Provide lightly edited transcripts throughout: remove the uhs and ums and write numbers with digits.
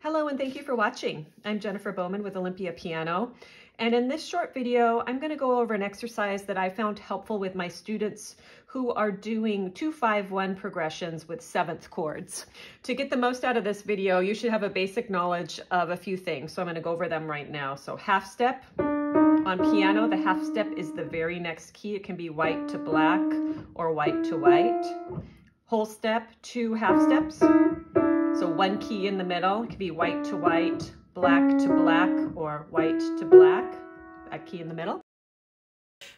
Hello and thank you for watching. I'm Jennifer Bowman with Olympia Piano. And in this short video, I'm going to go over an exercise that I found helpful with my students who are doing 2-5-1 progressions with 7th chords. To get the most out of this video, you should have a basic knowledge of a few things. So I'm going to go over them right now. So half step. On piano, the half step is the very next key. It can be white to black or white to white. Whole step, 2 half steps. So one key in the middle, it could be white to white, black to black, or white to black, that key in the middle.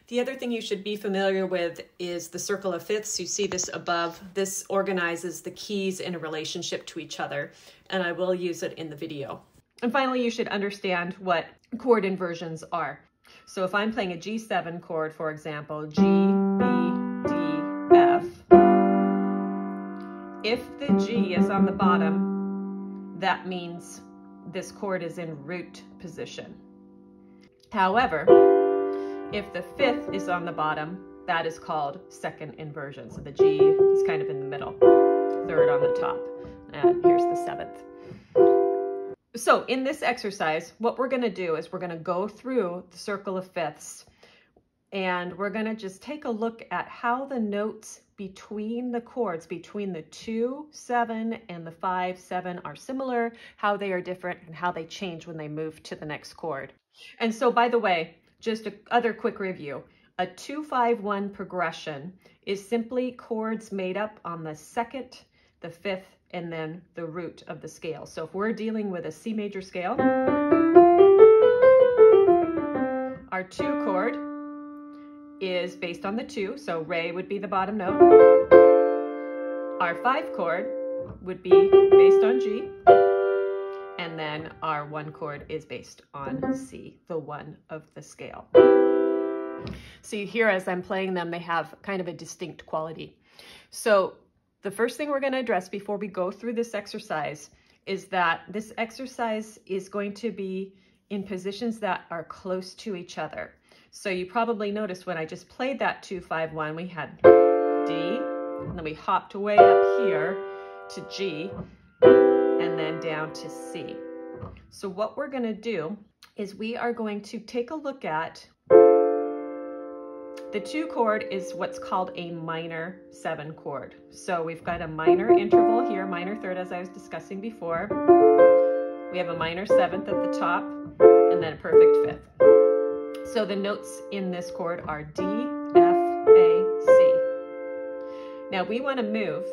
The other thing you should be familiar with is the circle of fifths. You see this above. This organizes the keys in a relationship to each other, and I will use it in the video. And finally, you should understand what chord inversions are. So if I'm playing a G7 chord, for example, G, B, D, F, if the G is on the bottom, that means this chord is in root position. However, if the 5th is on the bottom, that is called second inversion. So the G is kind of in the middle, 3rd on the top, and here's the 7th. So in this exercise, what we're going to do is we're going to go through the circle of fifths, and we're going to just take a look at how the notes between the chords, between the 2-7 and the 5-7 are similar, how they are different, and how they change when they move to the next chord. And so, by the way, just another quick review. A 2-5-1 progression is simply chords made up on the 2nd, the 5th, and then the root of the scale. So if we're dealing with a C major scale, our 2 chord is based on the 2, so Re would be the bottom note. Our 5 chord would be based on G, and then our 1 chord is based on C, the 1 of the scale. So you hear as I'm playing them, they have kind of a distinct quality. So the first thing we're going to address before we go through this exercise is that this exercise is going to be in positions that are close to each other. So you probably noticed when I just played that 2-5-1, we had D, and then we hopped way up here to G, and then down to C. So what we're going to do is we are going to take a look at the 2 chord is what's called a minor 7 chord. So we've got a minor interval here, minor 3rd as I was discussing before. We have a minor 7th at the top, and then a perfect 5th. So the notes in this chord are D, F, A, C. Now we want to move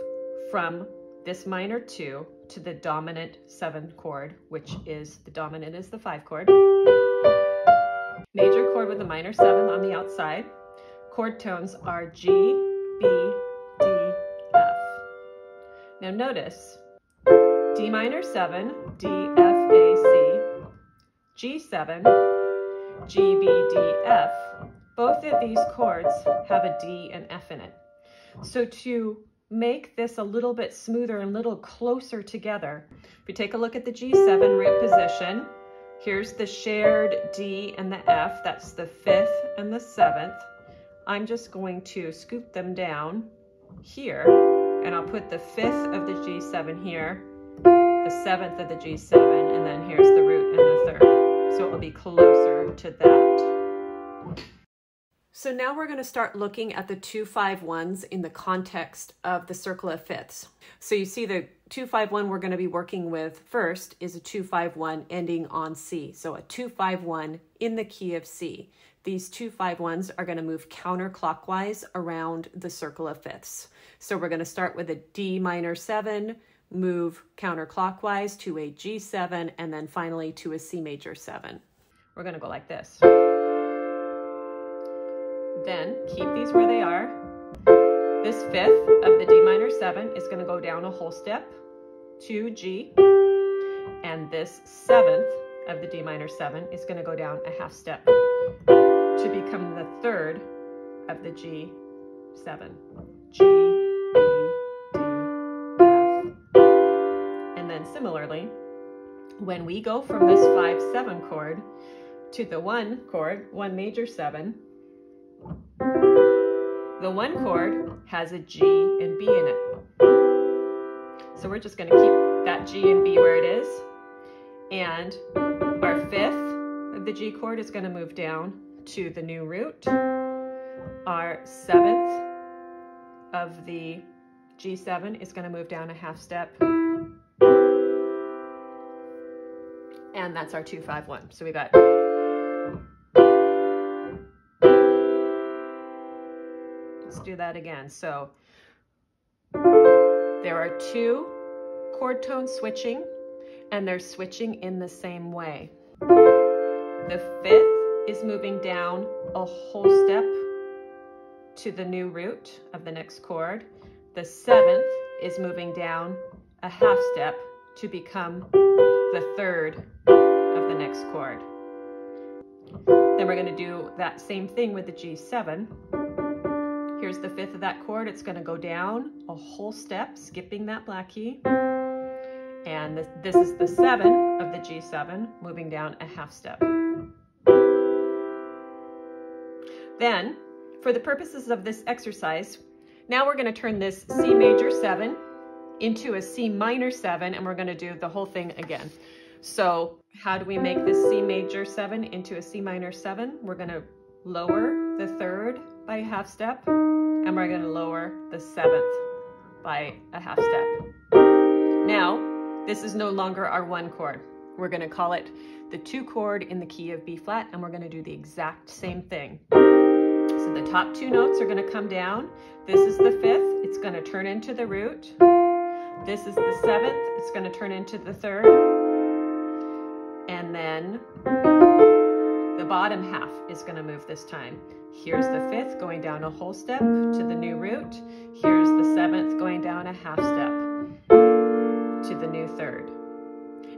from this minor 2 to the dominant 7 chord, which is the dominant is the 5 chord. Major chord with a minor 7 on the outside. Chord tones are G, B, D, F. Now notice D minor 7, D, F, A, C, G7, G, B, D, F. Both of these chords have a D and F in it. So to make this a little bit smoother and a little closer together, if we take a look at the G7 root position, here's the shared D and the F, that's the 5th and the 7th. I'm just going to scoop them down here, and I'll put the 5th of the G7 here, the 7th of the G7, and then here's the root and the 3rd. So it will be closer to that. So now we're going to start looking at the 2-5-1s in the context of the circle of fifths. So you see the 2-5-1 we're going to be working with first is a 2-5-1 ending on C. So a 2-5-1 in the key of C. These 2-5-1s are going to move counterclockwise around the circle of fifths. So we're going to start with a D minor 7, move counterclockwise to a G7, and then finally to a C major 7. We're going to go like this. Then keep these where they are. This 5th of the D minor 7 is going to go down a whole step to G, and this 7th of the D minor 7 is going to go down a half step to become the 3rd of the G7. G, B, D, F. And then similarly, when we go from this 5-7 chord to the 1 chord, 1 major 7, the 1 chord has a G and B in it. So we're just going to keep that G and B where it is. And our 5th of the G chord is going to move down to the new root. Our 7th of the G7 is going to move down a half step. And that's our 2-5-1. So we got let's do that again. So there are 2 chord tones switching, and they're switching in the same way. The 5th is moving down a whole step to the new root of the next chord. The 7th is moving down a half step to become the 3rd of the next chord. Then we're going to do that same thing with the G7. Here's the 5th of that chord. It's going to go down a whole step, skipping that black key. And this is the 7 of the G7, moving down a half step. Then, for the purposes of this exercise, now we're going to turn this C major 7 into a C minor 7, and we're going to do the whole thing again. So how do we make this C major 7 into a C minor 7? We're going to lower the 3rd by a half step, and we're going to lower the 7th by a half step. Now, this is no longer our 1 chord. We're going to call it the 2 chord in the key of B flat, and we're going to do the exact same thing. So the top 2 notes are going to come down. This is the 5th. It's going to turn into the root. This is the 7th. It's going to turn into the 3rd. And then the bottom half is going to move this time. Here's the 5th going down a whole step to the new root. Here's the 7th going down a half step to the new 3rd.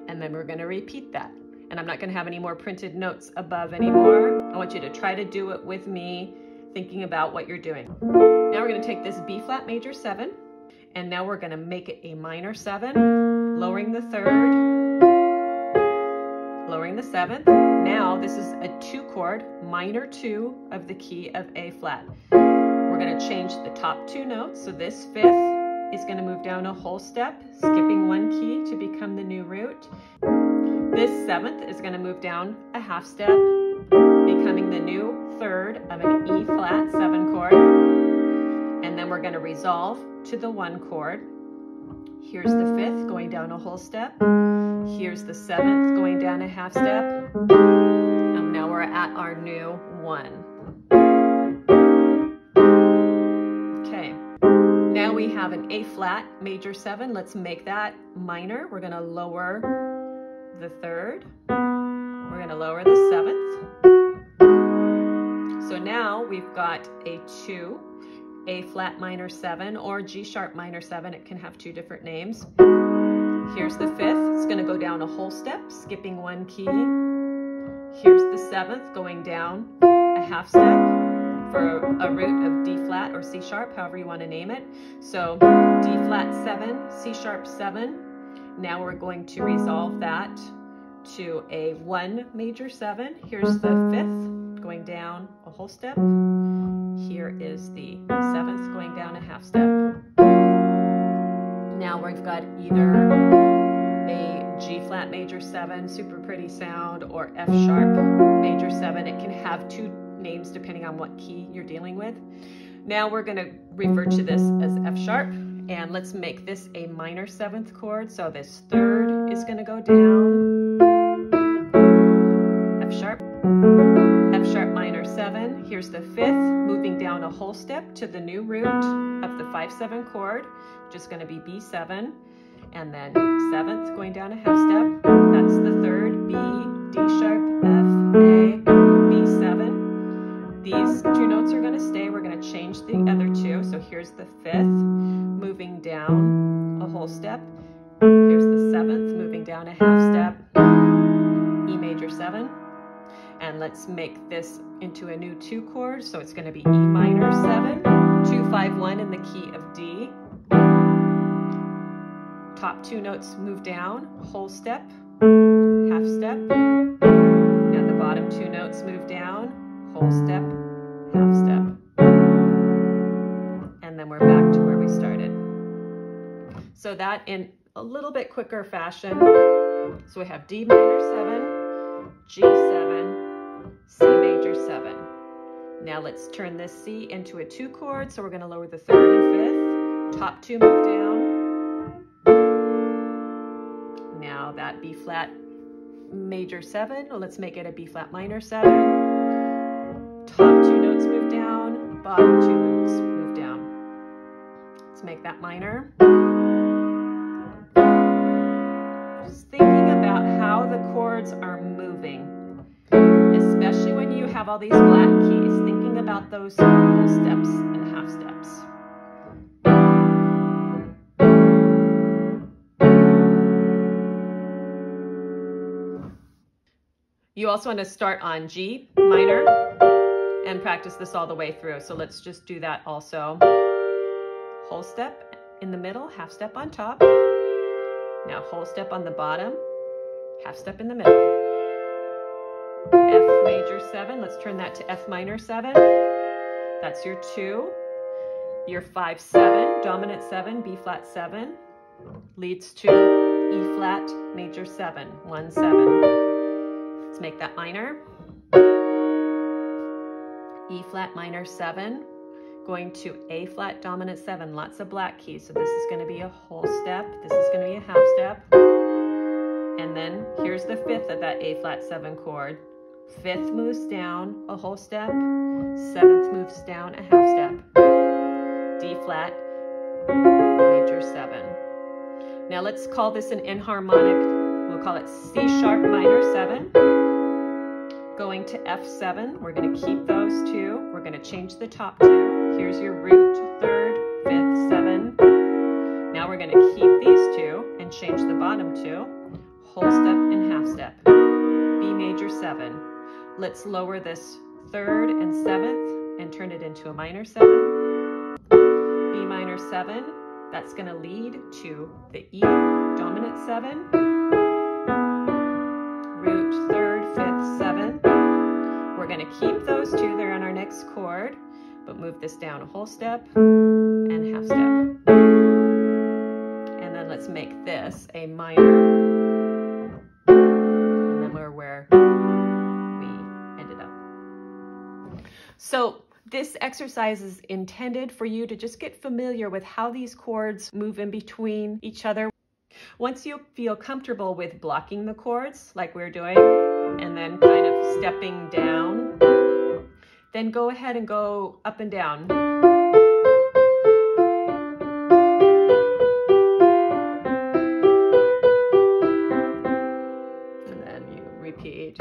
And then we're going to repeat that. And I'm not going to have any more printed notes above anymore. I want you to try to do it with me, thinking about what you're doing. Now we're going to take this B flat major 7, and now we're going to make it a minor 7, lowering the 3rd, lowering the 7th. Now this is a 2 chord, minor 2 of the key of A flat. We're going to change the top 2 notes. So this 5th is going to move down a whole step, skipping 1 key to become the new root. This 7th is going to move down a half step, becoming the new 3rd of an E flat 7 chord. And then we're going to resolve to the 1 chord. Here's the 5th going down a whole step. Here's the 7th going down a half step. And now we're at our new 1. Okay. Now we have an A flat major 7. Let's make that minor. We're going to lower the 3rd. We're going to lower the 7th. So now we've got a 2, A flat minor 7, or G sharp minor 7. It can have 2 different names. Here's the 5th. It's going to go down a whole step, skipping 1 key. Here's the 7th going down a half step for a root of D flat or C sharp, however you want to name it. So D flat 7, C sharp 7. Now we're going to resolve that to a 1 major 7. Here's the 5th going down a whole step. Here is the 7th going down a half step. Now we've got either a G flat major 7, super pretty sound, or F sharp major 7. It can have 2 names depending on what key you're dealing with. Now we're going to refer to this as F sharp, and let's make this a minor 7th chord. So this 3rd is going to go down, F sharp minor 7. Here's the 5th moving down a whole step to the new root of the 5-7 chord, which is going to be B7, and then 7th going down a half step. That's the 3rd, B, D sharp, F, A, B7. These 2 notes are going to stay. We're going to change the other 2. So here's the 5th moving down a whole step. Here's the 7th moving down a half step, E major 7. And let's make this into a new 2 chord. So it's going to be E minor 7, 2-5-1 in the key of D. Top 2 notes move down, whole step, half step. Now the bottom 2 notes move down, whole step, half step. And then we're back to where we started. So that in a little bit quicker fashion So we have D minor 7, G7, C major 7. Now let's turn this C into a 2 chord. So we're going to lower the 3rd and 5th. Top 2 move down. Now that B flat major 7, well, let's make it a B flat minor 7. Top 2 notes move down, bottom 2 notes move down. Let's make that minor. Just thinking about how the chords are moving, especially when you have all these flat keys, thinking about those whole steps and half steps. You also want to start on G minor and practice this all the way through. So let's just do that also. Whole step in the middle, half step on top. Now whole step on the bottom, half step in the middle. F major 7, let's turn that to F minor 7. That's your 2. Your 5, 7, dominant 7, B flat 7, leads to E flat major 7, 1, 7. Let's make that minor. E flat minor 7, going to A flat dominant 7, lots of black keys. So this is going to be a whole step, this is going to be a half step. And then here's the 5th of that A flat 7 chord. 5th moves down a whole step, 7th moves down a half step. D flat major 7. Now let's call this an enharmonic. We'll call it C sharp minor 7. Going to F7, we're going to keep those 2. We're going to change the top 2. Here's your root, 3rd, 5th, 7. Now we're going to keep these 2 and change the bottom 2. Whole step and half step. B major 7. Let's lower this 3rd and 7th and turn it into a minor 7. B minor 7, that's going to lead to the E dominant 7. Root, 3rd, 5th, 7. We're going to keep those 2 there on our next chord, but move this down a whole step and half step. And then let's make this a minor. And then we're where we ended up. So this exercise is intended for you to just get familiar with how these chords move in between each other. Once you feel comfortable with blocking the chords like we're doing, and then kind of stepping down, then go ahead and go up and down. And then you repeat.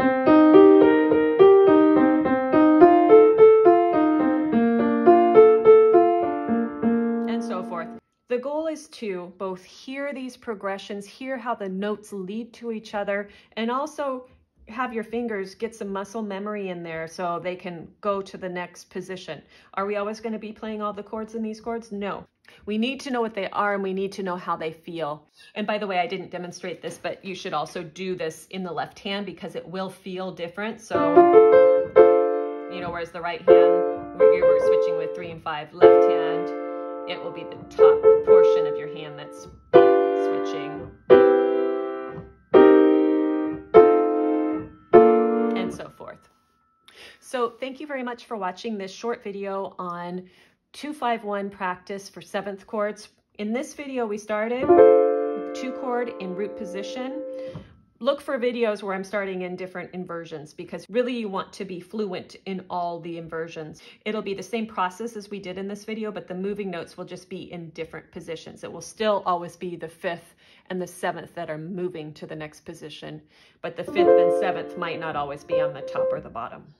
And so forth. The goal is to both hear these progressions, hear how the notes lead to each other, and also have your fingers get some muscle memory in there so they can go to the next position. Are we always going to be playing all the chords in these chords? No. We need to know what they are and we need to know how they feel. And by the way, I didn't demonstrate this, but you should also do this in the left hand because it will feel different. So, you know, whereas the right hand, we're switching with 3 and 5, left hand, it will be the top portion of your hand that's switching. And so forth. So thank you very much for watching this short video on 2-5-1 practice for 7th chords. In this video, we started with 2 chord in root position. Look for videos where I'm starting in different inversions because really you want to be fluent in all the inversions. It'll be the same process as we did in this video, but the moving notes will just be in different positions. It will still always be the 5th and the 7th that are moving to the next position, but the 5th and 7th might not always be on the top or the bottom.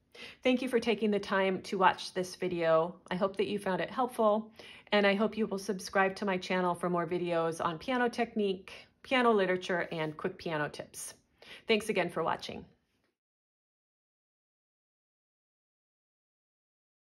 Thank you for taking the time to watch this video. I hope that you found it helpful, and I hope you will subscribe to my channel for more videos on piano technique, piano literature, and quick piano tips. Thanks again for watching.